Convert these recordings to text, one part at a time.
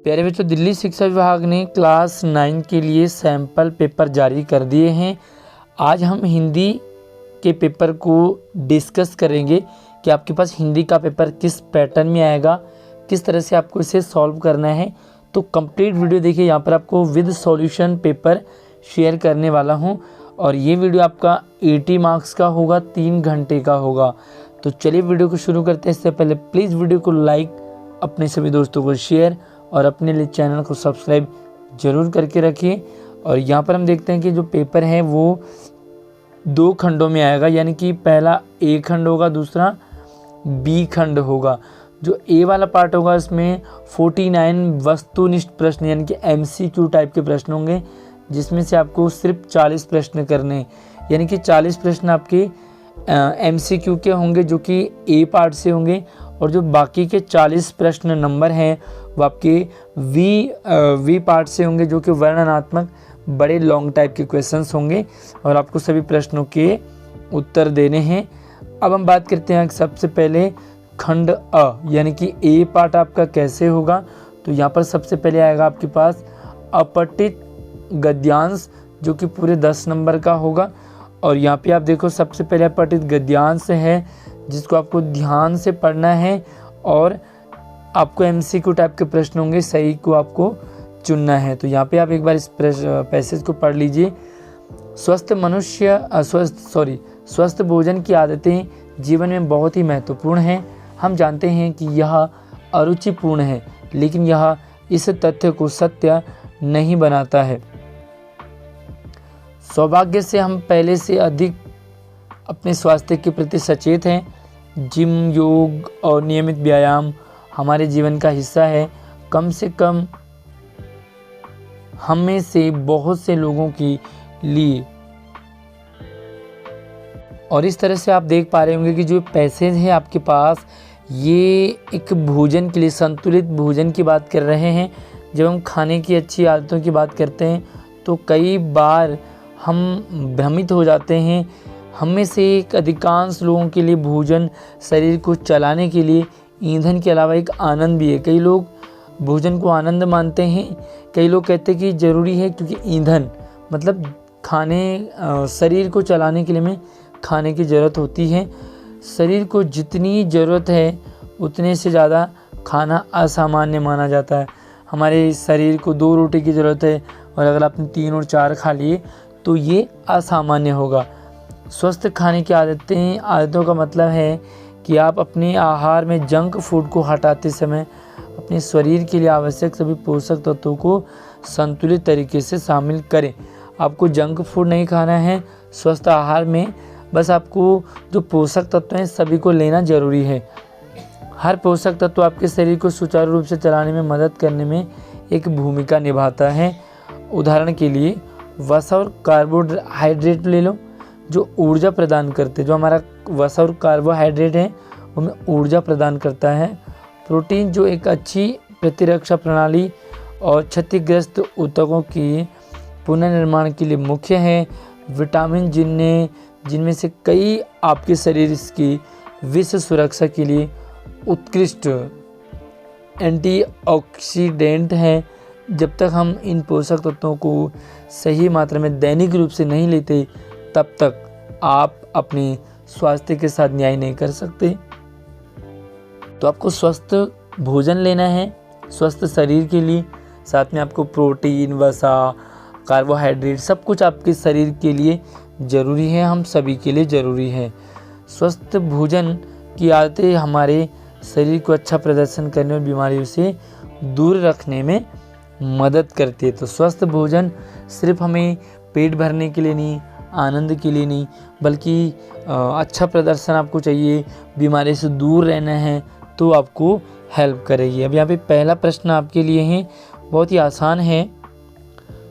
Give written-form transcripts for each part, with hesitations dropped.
प्यारे बच्चों, दिल्ली शिक्षा विभाग ने क्लास 9 के लिए सैंपल पेपर जारी कर दिए हैं। आज हम हिंदी के पेपर को डिस्कस करेंगे कि आपके पास हिंदी का पेपर किस पैटर्न में आएगा, किस तरह से आपको इसे सॉल्व करना है। तो कंप्लीट वीडियो देखिए, यहाँ पर आपको विद सॉल्यूशन पेपर शेयर करने वाला हूँ और ये वीडियो आपका 80 मार्क्स का होगा, 3 घंटे का होगा। तो चलिए वीडियो को शुरू करते हैं। इससे पहले प्लीज़ वीडियो को लाइक, अपने सभी दोस्तों को शेयर और अपने लिए चैनल को सब्सक्राइब जरूर करके रखिए। और यहाँ पर हम देखते हैं कि जो पेपर है वो 2 खंडों में आएगा, यानी कि पहला ए खंड होगा, दूसरा बी खंड होगा। जो ए वाला पार्ट होगा इसमें 49 वस्तुनिष्ठ प्रश्न यानी कि MCQ टाइप के प्रश्न होंगे, जिसमें से आपको सिर्फ 40 प्रश्न करने हैं। यानी कि 40 प्रश्न आपके MCQ के होंगे जो कि ए पार्ट से होंगे, और जो बाकी के 40 प्रश्न नंबर हैं वो आपके वी पार्ट से होंगे, जो कि वर्णनात्मक बड़े लॉन्ग टाइप के क्वेश्चंस होंगे और आपको सभी प्रश्नों के उत्तर देने हैं। अब हम बात करते हैं सबसे पहले खंड अ, यानी कि ए पार्ट आपका कैसे होगा। तो यहाँ पर सबसे पहले आएगा आपके पास अपठित गद्यांश, जो कि पूरे 10 नंबर का होगा। और यहाँ पे आप देखो, सबसे पहले अपठित गद्यांश है जिसको आपको ध्यान से पढ़ना है और आपको MCQ टाइप के प्रश्न होंगे, सही को आपको चुनना है। तो यहाँ पे आप एक बार इस पैसेज को पढ़ लीजिए। स्वस्थ भोजन की आदतें जीवन में बहुत ही महत्वपूर्ण हैं। हम जानते हैं कि यह अरुचिपूर्ण है, लेकिन यह इस तथ्य को सत्य नहीं बनाता है। सौभाग्य से हम पहले से अधिक अपने स्वास्थ्य के प्रति सचेत हैं। जिम, योग और नियमित व्यायाम हमारे जीवन का हिस्सा है। कम से कम हम में से बहुत से लोगों के लिए। और इस तरह से आप देख पा रहे होंगे कि जो पैसेज है आपके पास, ये एक भोजन के लिए, संतुलित भोजन की बात कर रहे हैं। जब हम खाने की अच्छी आदतों की बात करते हैं तो कई बार हम भ्रमित हो जाते हैं। हम में से एक अधिकांश लोगों के लिए भोजन शरीर को चलाने के लिए ईंधन के अलावा एक आनंद भी है। कई लोग भोजन को आनंद मानते हैं, कई लोग कहते हैं कि ज़रूरी है, क्योंकि ईंधन मतलब शरीर को चलाने के लिए में खाने की ज़रूरत होती है। शरीर को जितनी ज़रूरत है उतने से ज़्यादा खाना असामान्य माना जाता है। हमारे शरीर को 2 रोटी की ज़रूरत है और अगर आपने 3 और 4 खा लिए तो ये असामान्य होगा। स्वस्थ खाने की आदतों का मतलब है कि आप अपने आहार में जंक फूड को हटाते समय अपने शरीर के लिए आवश्यक सभी पोषक तत्वों को संतुलित तरीके से शामिल करें। आपको जंक फूड नहीं खाना है। स्वस्थ आहार में बस आपको जो पोषक तत्व हैं सभी को लेना जरूरी है। हर पोषक तत्व आपके शरीर को सुचारू रूप से चलाने में मदद करने में एक भूमिका निभाता है। उदाहरण के लिए वसा और कार्बोहाइड्रेट ले लो, जो ऊर्जा प्रदान करते हैं। जो हमारा वसा और कार्बोहाइड्रेट है वो हमें ऊर्जा प्रदान करता है। प्रोटीन जो एक अच्छी प्रतिरक्षा प्रणाली और क्षतिग्रस्त ऊतकों की पुनर्निर्माण के लिए मुख्य है। विटामिन जिनमें से कई आपके शरीर की विश्व सुरक्षा के लिए उत्कृष्ट एंटीऑक्सीडेंट हैं। जब तक हम इन पोषक तत्वों को सही मात्रा में दैनिक रूप से नहीं लेते, तब तक आप अपने स्वास्थ्य के साथ न्याय नहीं कर सकते। तो आपको स्वस्थ भोजन लेना है स्वस्थ शरीर के लिए। साथ में आपको प्रोटीन, वसा, कार्बोहाइड्रेट सब कुछ आपके शरीर के लिए ज़रूरी है, हम सभी के लिए ज़रूरी है। स्वस्थ भोजन की आदतें हमारे शरीर को अच्छा प्रदर्शन करने और बीमारियों से दूर रखने में मदद करती है। तो स्वस्थ भोजन सिर्फ हमें पेट भरने के लिए नहीं, आनंद के लिए नहीं, बल्कि अच्छा प्रदर्शन आपको चाहिए, बीमारी से दूर रहना है तो आपको हेल्प करेगी। अब यहाँ पे पहला प्रश्न आपके लिए है, बहुत ही आसान है।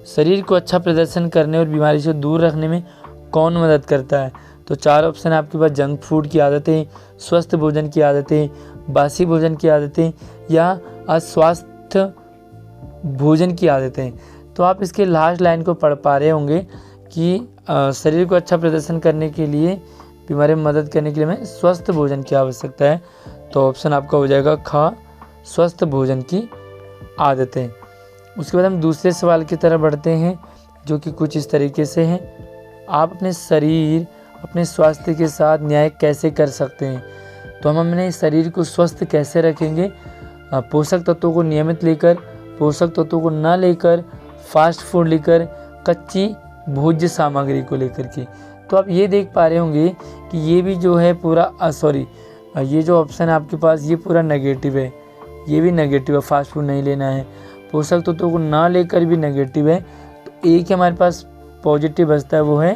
शरीर को अच्छा प्रदर्शन करने और बीमारी से दूर रखने में कौन मदद करता है? तो 4 ऑप्शन है आपके पास। जंक फूड की आदतें, स्वस्थ भोजन की आदतें, बासी भोजन की आदतें या अस्वास्थ्य भोजन की आदतें। तो आप इसके लास्ट लाइन को पढ़ पा रहे होंगे कि शरीर को अच्छा प्रदर्शन करने के लिए, बीमारी में मदद करने के लिए हमें स्वस्थ भोजन की आवश्यकता है। तो ऑप्शन आपका हो जाएगा ख, स्वस्थ भोजन की आदतें। उसके बाद हम दूसरे सवाल की तरफ बढ़ते हैं, जो कि कुछ इस तरीके से हैं। आप अपने शरीर, अपने स्वास्थ्य के साथ न्याय कैसे कर सकते हैं? तो हम अपने शरीर को स्वस्थ कैसे रखेंगे? पोषक तत्वों को नियमित लेकर, पोषक तत्वों को ना लेकर, फास्ट फूड लेकर, कच्ची भोज्य सामग्री को लेकर के। तो आप ये देख पा रहे होंगे कि ये भी जो है पूरा ये जो ऑप्शन है आपके पास, ये पूरा नेगेटिव है, ये भी नेगेटिव है। फास्ट फूड नहीं लेना है, पोषक तत्वों को ना लेकर भी नेगेटिव है। तो एक ही हमारे पास पॉजिटिव बचता है, वो है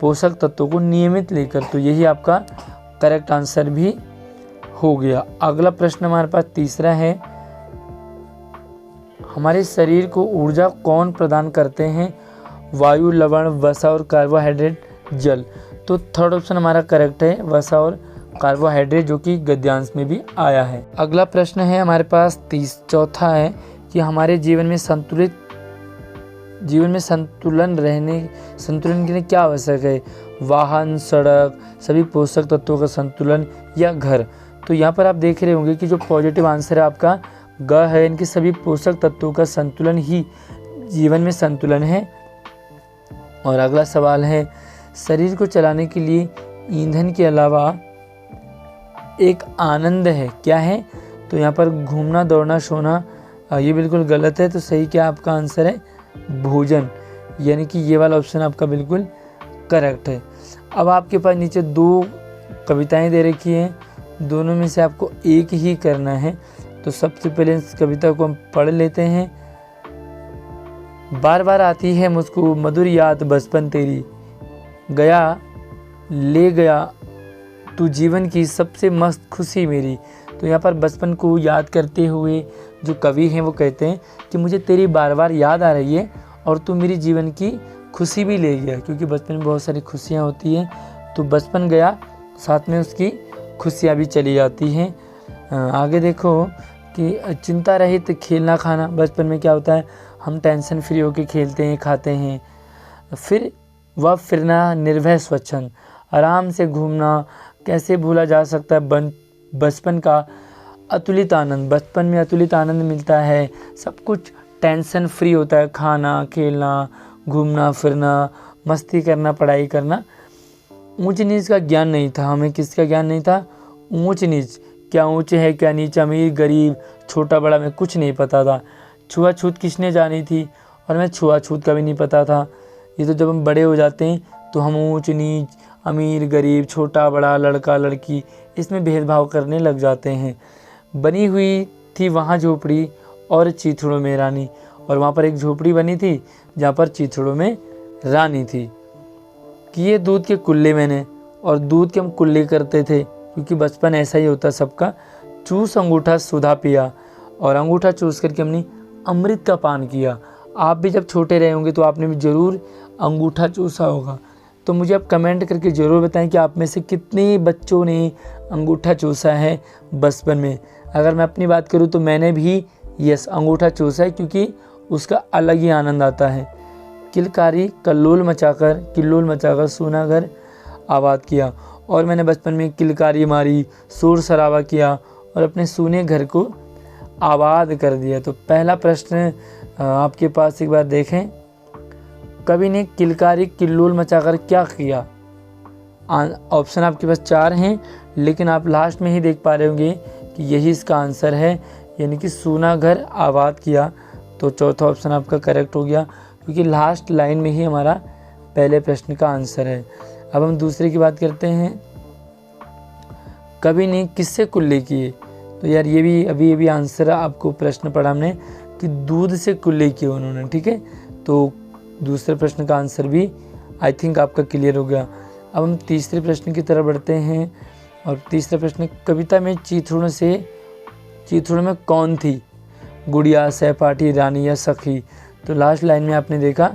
पोषक तत्वों को नियमित लेकर। तो यही आपका करेक्ट आंसर भी हो गया। अगला प्रश्न हमारे पास तीसरा है, हमारे शरीर को ऊर्जा कौन प्रदान करते हैं? वायु, लवण, वसा और कार्बोहाइड्रेट, जल। तो थर्ड ऑप्शन हमारा करेक्ट है, वसा और कार्बोहाइड्रेट, जो कि गद्यांश में भी आया है। अगला प्रश्न है हमारे पास चौथा है कि हमारे जीवन में संतुलन के लिए क्या आवश्यक है? वाहन, सड़क, सभी पोषक तत्वों का संतुलन या घर। तो यहाँ पर आप देख रहे होंगे कि जो पॉजिटिव आंसर है आपका ग है, इनके सभी पोषक तत्वों का संतुलन ही जीवन में संतुलन है। और अगला सवाल है, शरीर को चलाने के लिए ईंधन के अलावा एक आनंद है, क्या है? तो यहाँ पर घूमना, दौड़ना, सोना, ये बिल्कुल गलत है। तो सही क्या आपका आंसर है? भोजन, यानी कि ये वाला ऑप्शन आपका बिल्कुल करेक्ट है। अब आपके पास नीचे 2 कविताएं दे रखी हैं, दोनों में से आपको एक ही करना है। तो सबसे पहले इस कविता को हम पढ़ लेते हैं। बार बार आती है मुझको मधुर याद बचपन तेरी, गया ले गया तू जीवन की सबसे मस्त खुशी मेरी। तो यहाँ पर बचपन को याद करते हुए जो कवि हैं वो कहते हैं कि मुझे तेरी बार बार याद आ रही है और तू मेरी जीवन की खुशी भी ले गया, क्योंकि बचपन में बहुत सारी खुशियाँ होती हैं। तो बचपन गया, साथ में उसकी खुशियाँ भी चली जाती हैं। आगे देखो कि चिंता रहित खेलना खाना। बचपन में क्या होता है, हम टेंशन फ्री होकर खेलते हैं, खाते हैं। फिर वह फिरना निर्भय स्वच्छंद, आराम से घूमना। कैसे भूला जा सकता है बचपन का अतुलित आनंद। बचपन में अतुलित आनंद मिलता है, सब कुछ टेंशन फ्री होता है, खाना, खेलना, घूमना फिरना, मस्ती करना, पढ़ाई करना। ऊंच नीच का ज्ञान नहीं था हमें। किसका ज्ञान नहीं था? ऊंच नीच, क्या ऊंच है क्या नीच, अमीर गरीब, छोटा बड़ा, में कुछ नहीं पता था। छुआछूत किसने जानी थी? और मैं छुआछूत का भी नहीं पता था। ये तो जब हम बड़े हो जाते हैं तो हम ऊंच नीच, अमीर गरीब, छोटा बड़ा, लड़का लड़की, इसमें भेदभाव करने लग जाते हैं। बनी हुई थी वहाँ झोपड़ी और चीथड़ों में रानी। और वहाँ पर एक झोपड़ी बनी थी जहाँ पर चीथड़ों में रानी थी। किए दूध के कुल्ले मैंने, और दूध के हम कुल्ले करते थे, क्योंकि बचपन ऐसा ही होता सबका। चूस अंगूठा सुधा पिया, और अंगूठा चूस करके हमने अमृत का पान किया। आप भी जब छोटे रहे होंगे तो आपने भी ज़रूर अंगूठा चूसा होगा। तो मुझे आप कमेंट करके ज़रूर बताएं कि आप में से कितने बच्चों ने अंगूठा चूसा है बचपन में। अगर मैं अपनी बात करूं तो मैंने भी अंगूठा चूसा है, क्योंकि उसका अलग ही आनंद आता है। किलकारी किल्लोल मचाकर सूना घर आबाद किया। और मैंने बचपन में किलकारी मारी, शोर शराबा किया और अपने सूने घर को आबाद कर दिया। तो पहला प्रश्न आपके पास एक बार देखें, कवि ने किलकारी किल्लोल मचाकर क्या किया? ऑप्शन आपके पास 4 हैं, लेकिन आप लास्ट में ही देख पा रहे होंगे कि यही इसका आंसर है, यानी कि सूना घर आबाद किया। तो चौथा ऑप्शन आपका करेक्ट हो गया, क्योंकि लास्ट लाइन में ही हमारा पहले प्रश्न का आंसर है। अब हम दूसरे की बात करते हैं, कवि ने किससे कुल्ले किए? तो यार ये भी अभी आंसर आपको प्रश्न पढ़ा हमने कि दूध से कुल्ले किए उन्होंने, ठीक है। तो दूसरे प्रश्न का आंसर भी आई थिंक आपका क्लियर हो गया। अब हम तीसरे प्रश्न की तरफ बढ़ते हैं, और तीसरा प्रश्न, कविता में चीथड़ों में कौन थी? गुड़िया, सहपाठी, रानी या सखी? तो लास्ट लाइन में आपने देखा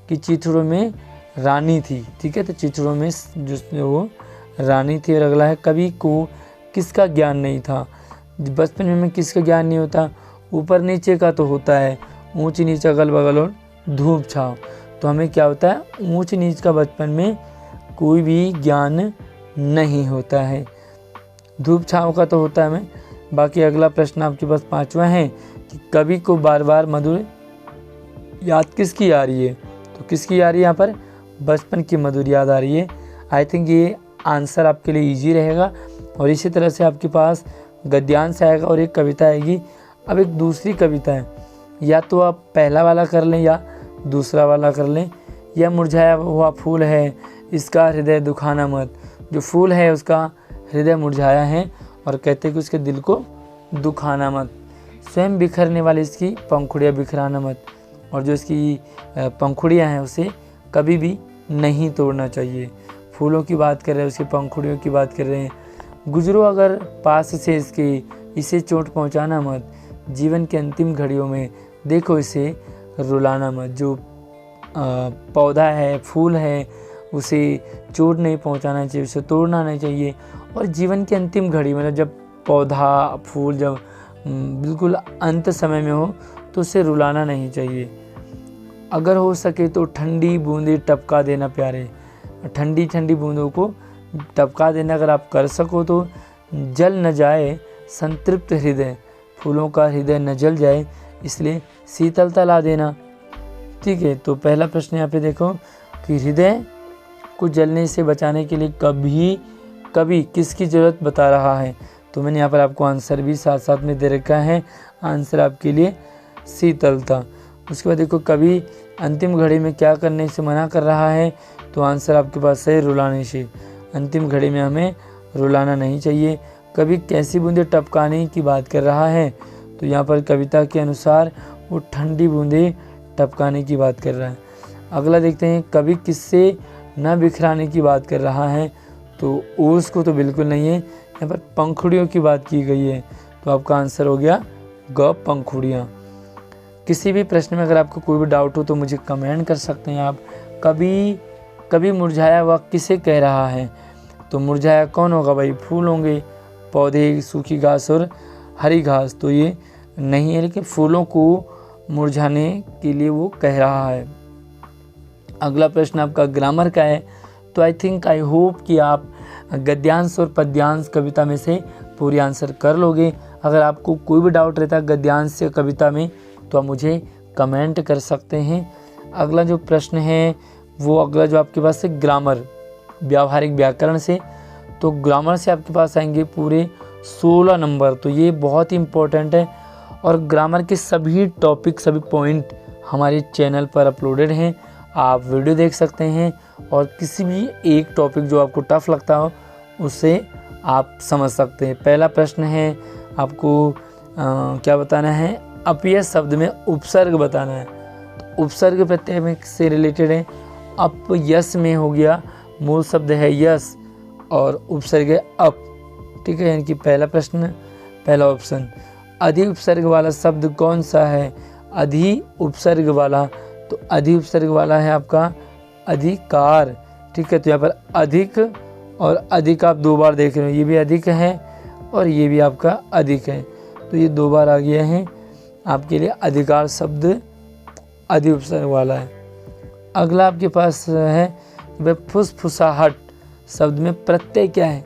कि चीथड़ों में रानी थी, ठीक है। तो चीथड़ों में जो वो रानी थी। और अगला है, कवि को किसका ज्ञान नहीं था? बचपन में किसका ज्ञान नहीं होता? ऊपर नीचे का तो होता है, ऊंच नीच, अगल बगल और धूप छाँव। तो हमें क्या होता है? ऊंच नीच का बचपन में कोई भी ज्ञान नहीं होता है। धूप छाँव का तो होता है हमें। बाकी अगला प्रश्न आपके पास 5वां है कि कवि को बार बार मधुर याद किसकी आ रही है, तो किसकी आ रही है यहाँ पर, बचपन की मधुर याद आ रही है। आई थिंक ये आंसर आपके लिए इजी रहेगा। और इसी तरह से आपके पास गद्यांश आएगा और एक कविता आएगी। अब एक दूसरी कविता है, या तो आप पहला वाला कर लें या दूसरा वाला कर लें। यह मुरझाया हुआ फूल है, इसका हृदय दुखाना मत। जो फूल है उसका हृदय मुरझाया है और कहते हैं कि उसके दिल को दुखाना मत। स्वयं बिखरने वाली इसकी पंखुड़ियाँ बिखराना मत। और जो इसकी पंखुड़ियाँ हैं उसे कभी भी नहीं तोड़ना चाहिए। फूलों की बात कर रहे हैं, उसकी पंखुड़ियों की बात कर रहे हैं। गुजरो अगर पास से इसके, इसे चोट पहुंचाना मत। जीवन के अंतिम घड़ियों में देखो इसे रुलाना मत। जो पौधा है, फूल है, उसे चोट नहीं पहुंचाना चाहिए, उसे तोड़ना नहीं चाहिए। और जीवन की अंतिम घड़ी मतलब जब पौधा फूल जब बिल्कुल अंत समय में हो तो उसे रुलाना नहीं चाहिए। अगर हो सके तो ठंडी बूंदें टपका देना प्यारे। ठंडी ठंडी बूंदों को टपका देना अगर आप कर सको तो जल न जाए संतृप्त हृदय। फूलों का हृदय न जल जाए इसलिए शीतलता ला देना। ठीक है, तो पहला प्रश्न यहाँ पे देखो कि हृदय को जलने से बचाने के लिए कभी किसकी ज़रूरत बता रहा है। तो मैंने यहाँ पर आपको आंसर भी साथ साथ में दे रखा है। आंसर आपके लिए शीतलता। उसके बाद देखो कभी अंतिम घड़ी में क्या करने से मना कर रहा है, तो आंसर आपके पास है रुलाने से। अंतिम घड़ी में हमें रुलाना नहीं चाहिए। कभी कैसी बूंदें टपकाने की बात कर रहा है, तो यहाँ पर कविता के अनुसार वो ठंडी बूंदें टपकाने की बात कर रहा है। अगला देखते हैं, कभी किससे न बिखराने की बात कर रहा है, तो ओस को तो बिल्कुल नहीं है। यहाँ पर पंखुड़ियों की बात की गई है, तो आपका आंसर हो गया ग पंखुड़ियाँ। किसी भी प्रश्न में अगर आपको कोई भी डाउट हो तो मुझे कमेंट कर सकते हैं आप। कभी मुरझाया हुआ किसे कह रहा है, तो मुरझाया कौन होगा भाई, फूल होंगे, पौधे, सूखी घास और हरी घास, तो ये नहीं है, लेकिन फूलों को मुरझाने के लिए वो कह रहा है। अगला प्रश्न आपका ग्रामर का है, तो आई होप कि आप गद्यांश और पद्यांश कविता में से पूरी आंसर कर लोगे। अगर आपको कोई भी डाउट रहता है गद्यांश या कविता में तो आप मुझे कमेंट कर सकते हैं। अगला जो प्रश्न है वो अगला जो आपके पास है ग्रामर, व्यावहारिक व्याकरण से। तो ग्रामर से आपके पास आएंगे पूरे 16 नंबर, तो ये बहुत ही इम्पोर्टेंट है। और ग्रामर के सभी टॉपिक, सभी पॉइंट हमारे चैनल पर अपलोडेड हैं, आप वीडियो देख सकते हैं। और किसी भी एक टॉपिक जो आपको टफ लगता हो उससे आप समझ सकते हैं। पहला प्रश्न है आपको क्या बताना है, अपयय शब्द में उपसर्ग बताना है। तो उपसर्ग प्रत्यय में से रिलेटेड है। अपयश में हो गया, मूल शब्द है यश और उपसर्ग है अप। ठीक है, यानी कि पहला प्रश्न, पहला ऑप्शन। अधि उपसर्ग वाला शब्द कौन सा है, अधि उपसर्ग वाला, तो अधि उपसर्ग वाला है आपका अधिकार। ठीक है, तो यहाँ पर अधिक और अधिक आप दो बार देख रहे हो, ये भी अधिक है और ये भी आपका अधिक है, तो ये दो बार आ गया है आपके लिए। अधिकार शब्द अधि उपसर्ग वाला है। अगला आपके पास है वह फुसफुसाहट शब्द में प्रत्यय क्या है।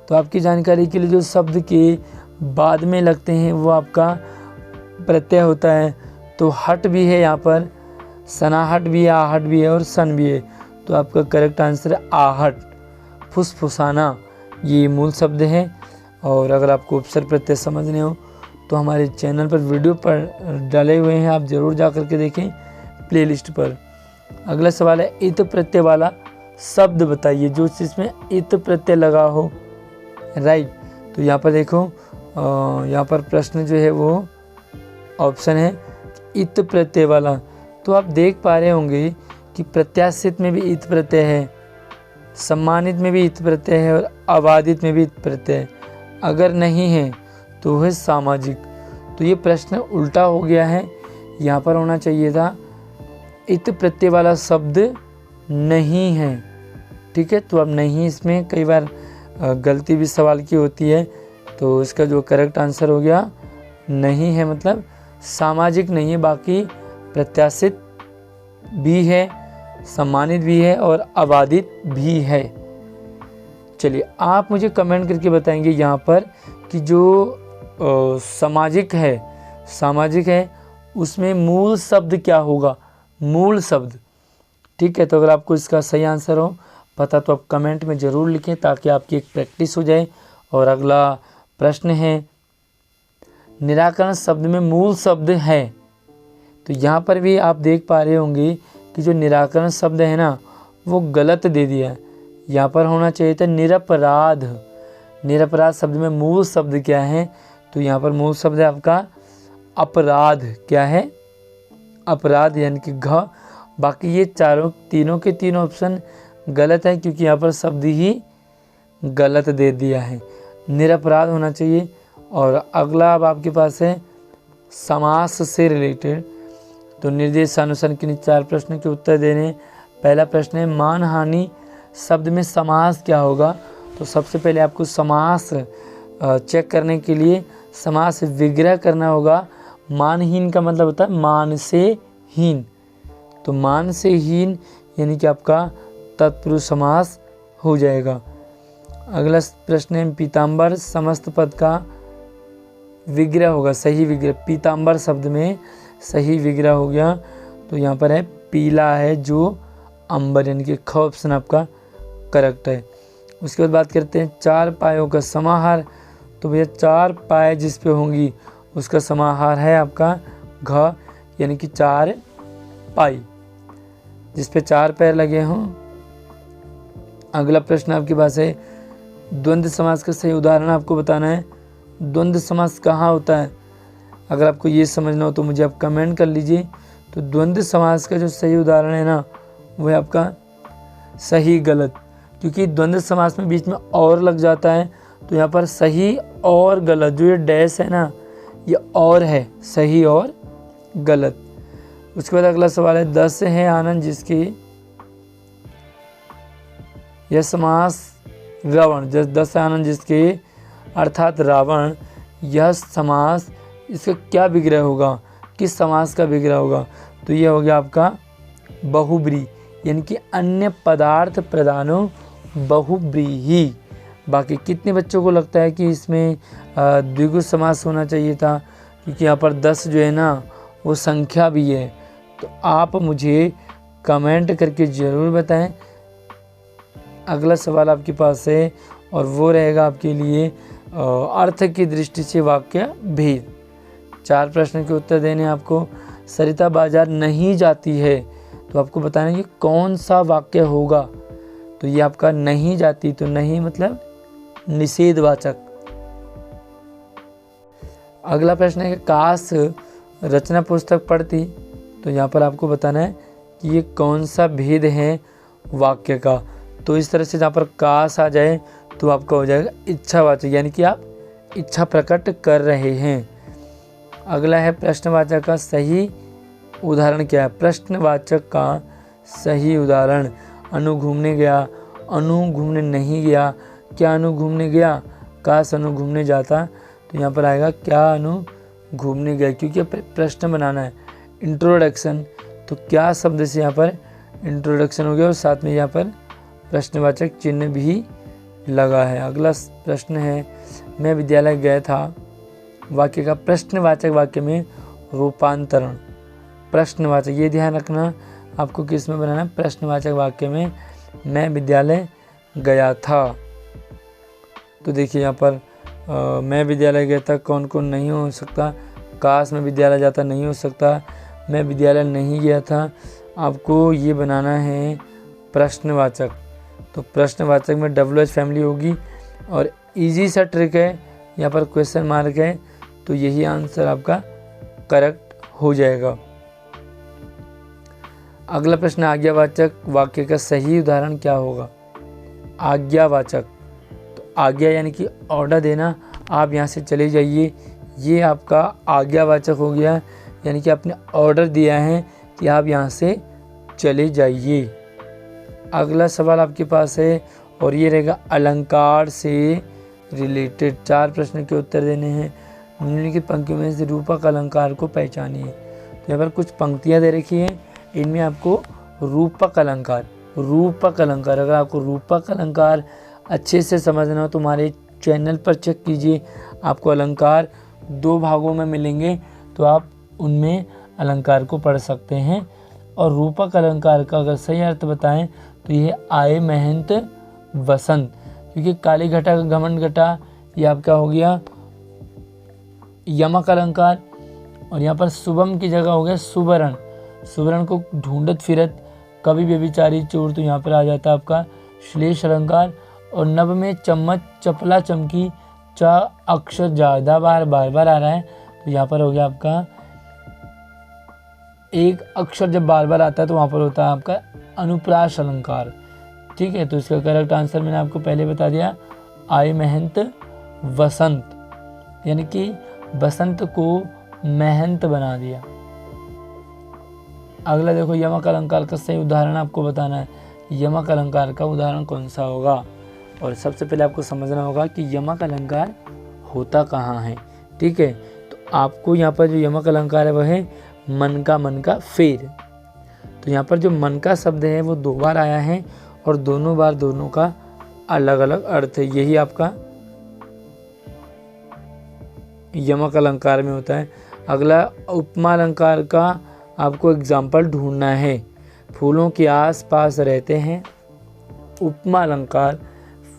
तो आपकी जानकारी के लिए जो शब्द के बाद में लगते हैं वो आपका प्रत्यय होता है। तो हट भी है यहाँ पर, सनाहट भी है, आहट भी है और सन भी है, तो आपका करेक्ट आंसर है आहट। फुसफुसाना ये मूल शब्द है। और अगर आपको उपसर्ग प्रत्यय समझने हो तो हमारे चैनल पर वीडियो पर डाले हुए हैं, आप ज़रूर जा कर के देखें प्लेलिस्ट पर। अगला सवाल है इत प्रत्यय वाला शब्द बताइए जो जिसमें इत प्रत्यय लगा हो। राइट, तो यहाँ पर देखो, यहाँ पर प्रश्न जो है वो ऑप्शन है इत प्रत्यय वाला। तो आप देख पा रहे होंगे कि प्रत्याशित में भी इत प्रत्यय है, सम्मानित में भी इत प्रत्यय है और अबाधित में भी इत प्रत्यय है। अगर नहीं है तो है सामाजिक। तो ये प्रश्न उल्टा हो गया है, यहाँ पर होना चाहिए था इत प्रत्यय वाला शब्द नहीं है। ठीक है, तो अब नहीं, इसमें कई बार गलती भी सवाल की होती है, तो इसका जो करेक्ट आंसर हो गया नहीं है, मतलब सामाजिक नहीं है, बाकी प्रत्याशित भी है, सम्मानित भी है और अबाधित भी है। चलिए आप मुझे कमेंट करके बताएंगे यहाँ पर कि जो सामाजिक है सामाजिक है उसमें मूल शब्द क्या होगा, मूल शब्द। ठीक है, तो अगर आपको इसका सही आंसर हो पता तो आप कमेंट में ज़रूर लिखें ताकि आपकी एक प्रैक्टिस हो जाए। और अगला प्रश्न है, निराकरण शब्द में मूल शब्द है। तो यहाँ पर भी आप देख पा रहे होंगे कि जो निराकरण शब्द है ना वो गलत दे दिया है। यहाँ पर होना चाहिए था निरपराध। निरपराध शब्द में मूल शब्द क्या है, तो यहाँ पर मूल शब्द है आपका अपराध। क्या है, अपराध यानी कि घ। बाकी ये तीनों के तीनों ऑप्शन गलत है क्योंकि यहाँ पर शब्द ही गलत दे दिया है, निरपराध होना चाहिए। और अगला अब आपके पास है समास से रिलेटेड। तो निर्देशानुसार के 4 प्रश्न के उत्तर देने। पहला प्रश्न है, मानहानि शब्द में समास क्या होगा। तो सबसे पहले आपको समास चेक करने के लिए समास विग्रह करना होगा। मानहीन का मतलब होता है मान से हीन, तो मान से हीन यानी कि आपका तत्पुरुष समास हो जाएगा। अगला प्रश्न है, पीताम्बर समस्त पद का विग्रह होगा, सही विग्रह। पीताम्बर शब्द में सही विग्रह हो गया, तो यहाँ पर है पीला है जो अंबर, यानी कि ख ऑप्शन आपका करेक्ट है। उसके बाद बात करते हैं 4 पायों का समाहार। तो भैया 4 पाए जिस पे होंगी उसका समाहार है आपका घ, यानी कि 4 पाई जिस पे 4 पैर लगे हों। अगला प्रश्न आपके पास है, द्वंद्व समास का सही उदाहरण आपको बताना है। द्वंद्व समास कहाँ होता है, अगर आपको ये समझना हो तो मुझे आप कमेंट कर लीजिए। तो द्वंद्व समास का जो सही उदाहरण है ना वो है आपका सही गलत, क्योंकि द्वंद्व समास में बीच में और लग जाता है। तो यहाँ पर सही और गलत, जो ये डैश है ना ये और है, सही और गलत। उसके बाद अगला सवाल है, 10 है आनंद जिसके, यह समास रावण, 10 आनंद जिसके अर्थात रावण, यह समास इसका क्या विग्रह होगा, किस समास का विग्रह होगा। तो यह हो गया आपका बहुब्री, यानी कि अन्य पदार्थ प्रधानो बहुब्रीहि। बाकी कितने बच्चों को लगता है कि इसमें द्विगु समास होना चाहिए था, क्योंकि यहाँ पर 10 जो है ना वो संख्या भी है। तो आप मुझे कमेंट करके ज़रूर बताएं। अगला सवाल आपके पास है और वो रहेगा आपके लिए अर्थ की दृष्टि से वाक्य भेद। 4 प्रश्न के उत्तर देने आपको। सरिता बाजार नहीं जाती है, तो आपको बताना है कि कौन सा वाक्य होगा। तो ये आपका नहीं जाती, तो नहीं मतलब निषेधवाचक। अगला प्रश्न है कि काश रचना पुस्तक पढ़ती, तो यहाँ पर आपको बताना है कि ये कौन सा भेद है वाक्य का। तो इस तरह से जहाँ पर काश आ जाए तो आपका हो जाएगा इच्छावाचक, यानी कि आप इच्छा प्रकट कर रहे हैं। अगला है प्रश्नवाचक का सही उदाहरण क्या है। प्रश्नवाचक का सही उदाहरण, अनु घूमने गया, अनु घूमने नहीं गया, क्या अनु घूमने गया, काश अनु घूमने जाता। तो यहाँ पर आएगा क्या अनु घूमने गया, क्योंकि प्रश्न बनाना है। इंट्रोडक्शन, तो क्या शब्द से यहाँ पर इंट्रोडक्शन हो गया और साथ में यहाँ पर प्रश्नवाचक चिन्ह भी लगा है। अगला प्रश्न है, मैं विद्यालय गया था, वाक्य का प्रश्नवाचक वाक्य में रूपांतरण। प्रश्नवाचक, ये ध्यान रखना आपको किस में बनाना है, प्रश्नवाचक वाक्य में मैं विद्यालय गया था। तो देखिए यहाँ पर मैं विद्यालय गया था कौन कौन नहीं हो सकता, काश मैं विद्यालय जाता नहीं हो सकता, मैं विद्यालय नहीं गया था। आपको ये बनाना है प्रश्नवाचक। तो प्रश्नवाचक में WH फैमिली होगी और इजी सा ट्रिक है, यहाँ पर क्वेश्चन मार्क है, तो यही आंसर आपका करेक्ट हो जाएगा। अगला प्रश्न, आज्ञावाचक वाक्य का सही उदाहरण क्या होगा। आज्ञावाचक, तो आज्ञा यानी कि ऑर्डर देना, आप यहाँ से चले जाइए, ये आपका आज्ञावाचक हो गया, यानी कि आपने ऑर्डर दिया है कि आप यहाँ से चले जाइए। अगला सवाल आपके पास है और ये रहेगा अलंकार से रिलेटेड। 4 प्रश्न के उत्तर देने हैं। निम्नलिखित पंक्तियों में से रूपक अलंकार को पहचानिए। तो यहाँ पर कुछ पंक्तियाँ दे रखी हैं, इनमें आपको रूपक अलंकार, अगर आपको रूपक अलंकार अच्छे से समझना हो तो हमारे चैनल पर चेक कीजिए, आपको अलंकार 2 भागों में मिलेंगे। तो आप उनमें अलंकार को पढ़ सकते हैं। और रूपक अलंकार का अगर सही अर्थ बताएं तो यह आए महंत वसंत, क्योंकि काली घटा घमंड घटा ये आपका हो गया यमक अलंकार। और यहाँ पर शुभम की जगह हो गया सुवर्ण, सुवर्ण को ढूंढत फिरत कभी व्यभिचारी चोर, तो यहाँ पर आ जाता है आपका श्लेष अलंकार। और नभ में चम्मच चपला चमकी, च अक्षर ज़्यादा बार बार आ रहा है, तो यहाँ पर हो गया आपका एक अक्षर जब बार बार आता है तो वहाँ पर होता है आपका अनुप्रास अलंकार। ठीक है, तो इसका करेक्ट आंसर मैंने आपको पहले बता दिया, आए महंत वसंत, यानी कि बसंत को महंत बना दिया। अगला देखो, यमक अलंकार का सही उदाहरण आपको बताना है। यमक अलंकार का उदाहरण कौन सा होगा? और सबसे पहले आपको समझना होगा कि यमक अलंकार होता कहाँ है। ठीक है, तो आपको यहाँ पर जो यमक अलंकार है वह है मन का फेर। तो यहाँ पर जो मन का शब्द है वो 2 बार आया है और दोनों बार दोनों का अलग अलग अर्थ है। यही आपका यमक अलंकार में होता है। अगला उपमा अलंकार का आपको एग्जाम्पल ढूंढना है। फूलों के आस पास रहते हैं उपमा अलंकार,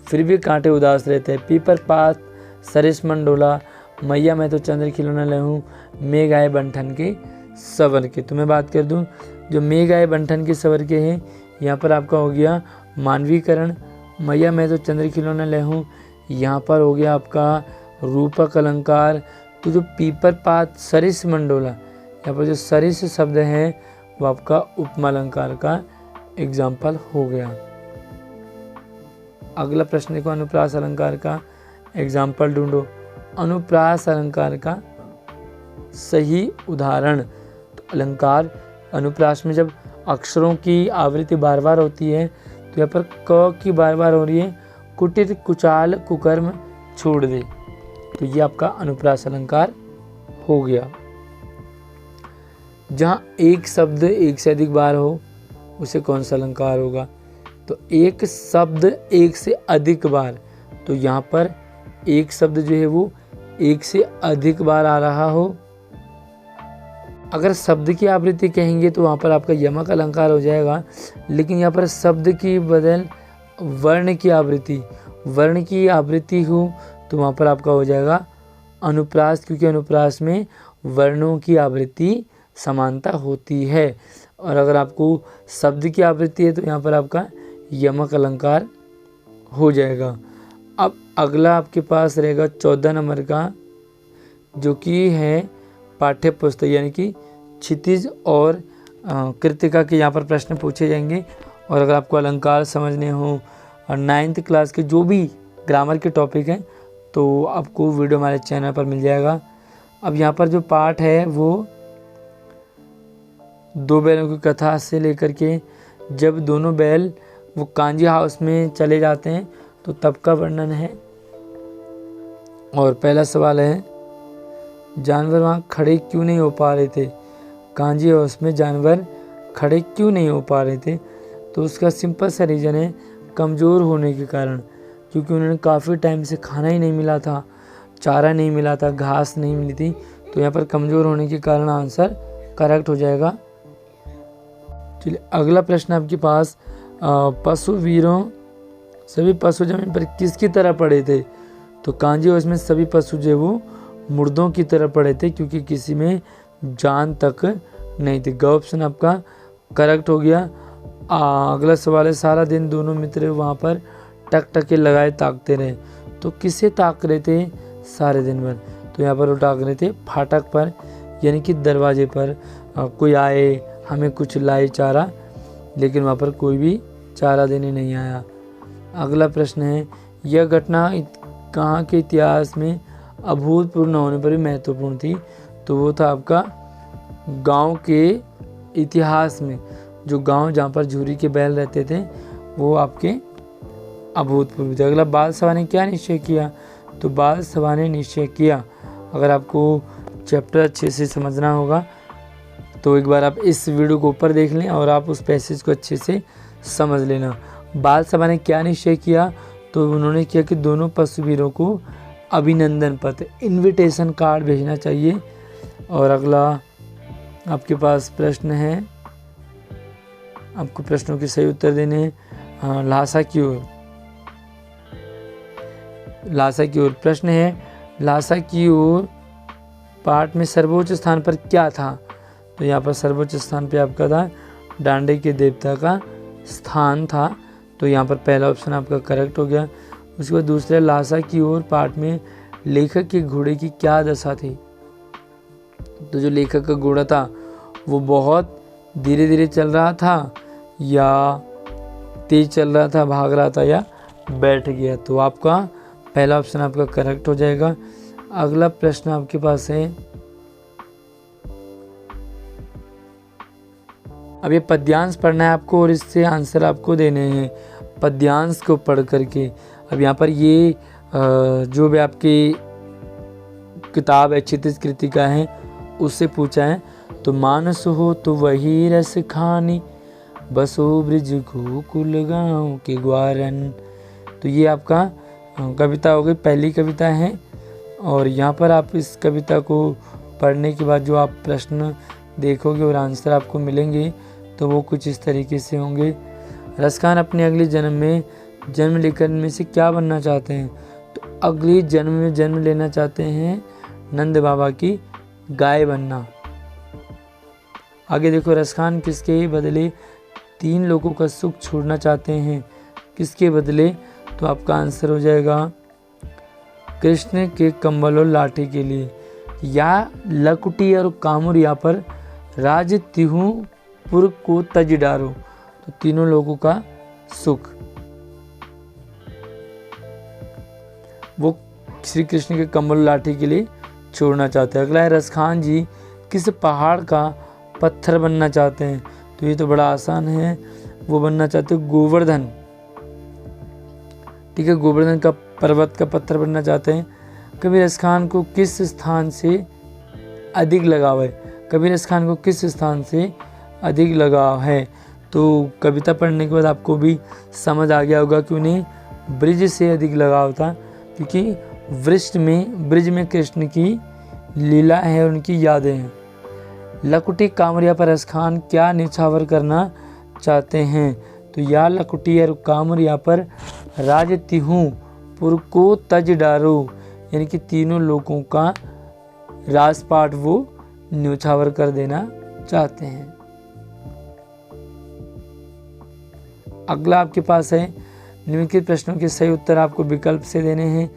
फिर भी कांटे उदास रहते हैं। पीपर पात सरिस मन डोला, मैया मैं तो चंद्र खिलौना लहूँ, मेघ आए बंठन के सवर के। तो मैं बात कर दूं, जो मेघ आए बंठन के सवर के हैं, यहाँ पर आपका हो गया मानवीकरण। मैया मैं तो चंद्र खिलौना लहूँ, यहाँ पर हो गया आपका रूपक अलंकार। तो जो पीपर पात सरिस मंडोला, यहाँ पर जो सरिस शब्द है वो आपका उपमा अलंकार का एग्जाम्पल हो गया। अगला प्रश्न देखो, अनुप्रास अलंकार का एग्जाम्पल ढूंढो। अनुप्रास अलंकार का सही उदाहरण। तो अलंकार अनुप्रास में जब अक्षरों की आवृत्ति बार बार होती है, तो यहाँ पर क की बार बार हो रही है, कुटिर कुचाल कुकर्म छोड़ दे, तो ये आपका अनुप्रास अलंकार हो गया। जहाँ एक शब्द एक से अधिक बार हो उसे कौन सा अलंकार होगा? तो एक शब्द एक से अधिक बार, तो यहाँ पर एक शब्द जो है वो एक से अधिक बार आ रहा हो। अगर शब्द की आवृत्ति कहेंगे तो वहाँ पर आपका यमक अलंकार हो जाएगा, लेकिन यहाँ पर शब्द की बदल वर्ण की आवृत्ति हो तो वहाँ पर आपका हो जाएगा अनुप्रास, क्योंकि अनुप्रास में वर्णों की आवृत्ति समानता होती है। और अगर आपको शब्द की आवृत्ति है तो यहाँ पर आपका यमक अलंकार हो जाएगा। अब अगला आपके पास रहेगा 14 नंबर का, जो कि है पाठ्य पुस्तक, यानी कि क्षितिज और कृतिका के यहाँ पर प्रश्न पूछे जाएंगे। और अगर आपको अलंकार समझने हो और 9th क्लास के जो भी ग्रामर के टॉपिक हैं तो आपको वीडियो हमारे चैनल पर मिल जाएगा। अब यहाँ पर जो पाठ है वो 2 बैलों की कथा से लेकर के जब दोनों बैल वो कांजी हाउस में चले जाते हैं तो तब का वर्णन है। और पहला सवाल है, जानवर वहाँ खड़े क्यों नहीं हो पा रहे थे? कांजी हाउस में जानवर खड़े क्यों नहीं हो पा रहे थे? तो उसका सिंपल सा रीज़न है कमज़ोर होने के कारण, क्योंकि उन्होंने काफ़ी टाइम से खाना ही नहीं मिला था, चारा नहीं मिला था, घास नहीं मिली थी। तो यहाँ पर कमज़ोर होने के कारण आंसर करेक्ट हो जाएगा। चलिए अगला प्रश्न आपके पास, पशु वीरों सभी पशु जमीन पर किसकी तरह पड़े थे? तो कांजी हाउस में सभी पशु जो वो मुर्दों की तरह पड़े थे, क्योंकि किसी में जान तक नहीं थी। ग ऑप्शन आपका करेक्ट हो गया। अगला सवाल है, सारा दिन दोनों मित्र वहाँ पर टकटके लगाए ताकते रहे। तो किसे ताक रहे थे सारे दिन भर? तो यहाँ पर वो ताक रहे थे फाटक पर, यानी कि दरवाजे पर। कोई आए, हमें कुछ लाए चारा, लेकिन वहाँ पर कोई भी चारा देने नहीं आया। अगला प्रश्न है, यह घटना कहाँ के इतिहास में अभूतपूर्व न होने पर भी महत्वपूर्ण थी? तो वो था आपका गांव के इतिहास में। जो गांव जहाँ पर झूरी के बैल रहते थे वो आपके अभूतपूर्व थे। अगला, बाल सभा ने क्या निश्चय किया? तो बाल सभा ने निश्चय किया, अगर आपको चैप्टर अच्छे से समझना होगा तो एक बार आप इस वीडियो को ऊपर देख लें और आप उस पैसेज को अच्छे से समझ लेना। बाल सभा ने क्या निश्चय किया? तो उन्होंने किया कि दोनों पशुवीरों को अभिनंदन पत्र, इनविटेशन कार्ड भेजना चाहिए और अगला आपके पास प्रश्न है, आपको प्रश्नों के सही उत्तर देने हैं। ल्हासा की ओर, ल्हासा की ओर प्रश्न है, ल्हासा की ओर पाठ में सर्वोच्च स्थान पर क्या था? तो यहाँ पर सर्वोच्च स्थान पे आपका था डांडे के देवता का स्थान था। तो यहाँ पर पहला ऑप्शन आपका करेक्ट हो गया। उसके बाद दूसरा, ल्हासा की ओर पाठ में लेखक के घोड़े की क्या दशा थी? तो जो लेखक का घोड़ा था वो बहुत धीरे धीरे चल रहा था, या तेज चल रहा था, भाग रहा था, या बैठ गया? तो आपका पहला ऑप्शन आपका करेक्ट हो जाएगा। अगला प्रश्न आपके पास है, अब ये पद्यांश पढ़ना है आपको और इससे आंसर आपको देने हैं पद्यांश को पढ़ करके। अब यहाँ पर ये जो भी आपकी किताब है क्षितिज कृतिका है उससे पूछा है। तो मानस हो तो वही रस खानी, बसो ब्रिज गोकुल गाँव के ग्वारन। तो ये आपका कविता हो गई, पहली कविता है। और यहाँ पर आप इस कविता को पढ़ने के बाद जो आप प्रश्न देखोगे और आंसर आपको मिलेंगे तो वो कुछ इस तरीके से होंगे। रसखान अपने अगले जन्म में जन्म लेकर में से क्या बनना चाहते हैं? तो अगले जन्म में जन्म लेना चाहते हैं नंद बाबा की गाय बनना। आगे देखो, रसखान किसके बदले 3 लोगों का सुख छोड़ना चाहते हैं? किसके बदले? तो आपका आंसर हो जाएगा कृष्ण के कंबल और लाठी के लिए। या लकुटी और कामुर यहाँ पर राज तिहुपुर को तज डारो। तो तीनों लोगों का सुख वो श्री कृष्ण के कंबल लाठी के लिए छोड़ना चाहते हैं। अगला है, रसखान जी किस पहाड़ का पत्थर बनना चाहते हैं? तो ये तो बड़ा आसान है, वो बनना चाहते हैं गोवर्धन। ठीक है, गोवर्धन का पर्वत का पत्थर बनना चाहते हैं। कबीर रसखान को किस स्थान से अधिक लगाव है? कबीर रसखान को किस स्थान से अधिक लगाव है? तो कविता पढ़ने के बाद आपको भी समझ आ गया होगा कि उन्हें ब्रिज से अधिक लगाव था, क्योंकि ब्रिज में कृष्ण की लीला है, उनकी यादें हैं। लकुटी कामरिया पर रसखान क्या निछावर करना चाहते हैं? तो या लकुटी और कामरिया पर राज तिहुपुर को तज डारो, यानी कि तीनों लोगों का राजपाट वो न्यौछावर कर देना चाहते हैं। अगला आपके पास है, निम्नलिखित प्रश्नों के सही उत्तर आपको विकल्प से देने हैं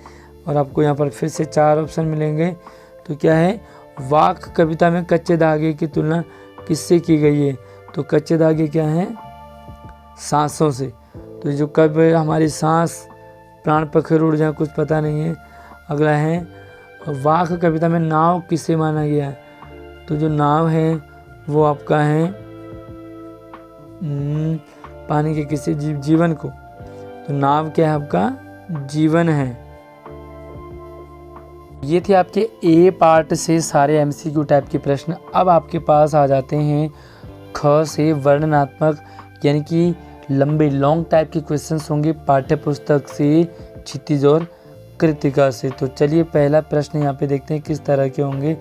और आपको यहाँ पर फिर से 4 ऑप्शन मिलेंगे। तो क्या है, वाक कविता में कच्चे धागे की तुलना किससे की गई है? तो कच्चे धागे क्या हैं? सांसों से। तो जो कब हमारी सांस प्राण पखेरु उड़ जाए कुछ पता नहीं है। अगला है, वाक कविता में नाव किसे माना गया है? तो जो नाव है वो आपका है पानी के किसी जीवन को। तो नाव क्या है? आपका जीवन है। ये थे आपके ए पार्ट से सारे एमसीक्यू टाइप के प्रश्न। अब आपके पास आ जाते हैं ख से वर्णनात्मक यानी कि लंबे लॉन्ग टाइप के क्वेश्चंस होंगे पाठ्य पुस्तक से, क्षितिज और कृतिका से। तो चलिए पहला प्रश्न यहाँ पे देखते हैं किस तरह के होंगे।